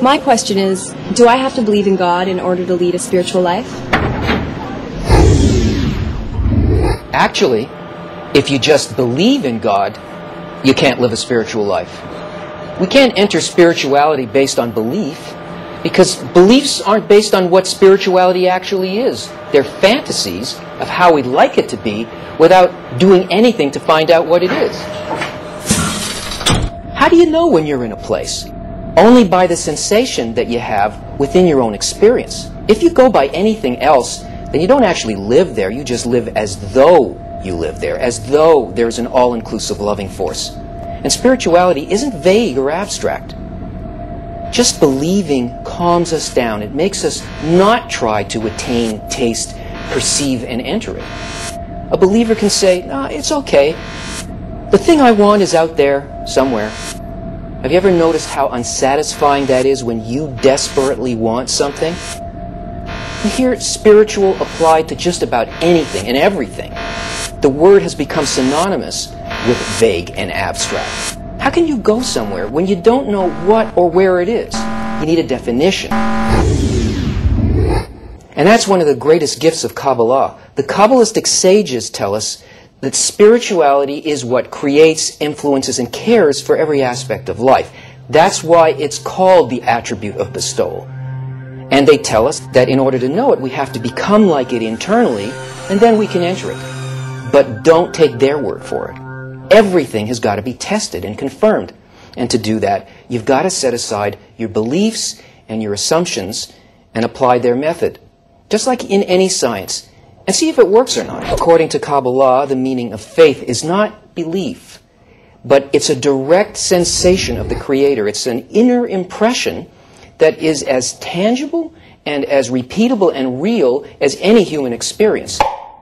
My question is, do I have to believe in God in order to lead a spiritual life? Actually, if you just believe in God, you can't live a spiritual life. We can't enter spirituality based on belief, because beliefs aren't based on what spirituality actually is. They're fantasies of how we'd like it to be without doing anything to find out what it is. How do you know when you're in a place? Only by the sensation that you have within your own experience. If you go by anything else, then you don't actually live there. You just live as though you live there, as though there's an all-inclusive loving force. And spirituality isn't vague or abstract. Just believing calms us down. It makes us not try to attain, taste, perceive, and enter it. A believer can say, "No, it's okay. The thing I want is out there somewhere." Have you ever noticed how unsatisfying that is when you desperately want something? You hear spiritual applied to just about anything and everything. The word has become synonymous with vague and abstract. How can you go somewhere when you don't know what or where it is? You need a definition. And that's one of the greatest gifts of Kabbalah. The Kabbalistic sages tell us that spirituality is what creates, influences, and cares for every aspect of life. That's why it's called the attribute of bestowal. And they tell us that in order to know it, we have to become like it internally, and then we can enter it. But don't take their word for it. Everything has got to be tested and confirmed. And to do that, you've got to set aside your beliefs and your assumptions and apply their method, just like in any science, and see if it works or not. According to Kabbalah, the meaning of faith is not belief, but it's a direct sensation of the Creator. It's an inner impression that is as tangible and as repeatable and real as any human experience.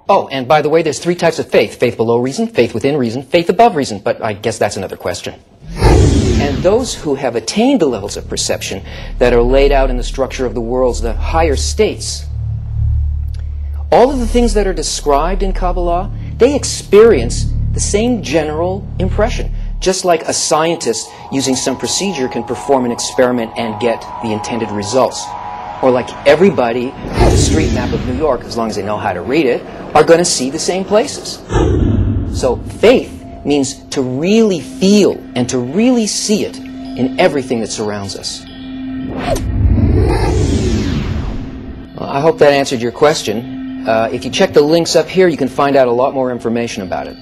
Oh, and by the way, there's 3 types of faith. Faith below reason, faith within reason, faith above reason. But I guess that's another question. And those who have attained the levels of perception that are laid out in the structure of the worlds, the higher states, all of the things that are described in Kabbalah, they experience the same general impression. Just like a scientist using some procedure can perform an experiment and get the intended results. Or like everybody on the street map of New York, as long as they know how to read it, are going to see the same places. So faith means to really feel and to really see it in everything that surrounds us. Well, I hope that answered your question. If you check the links up here, you can find out a lot more information about it.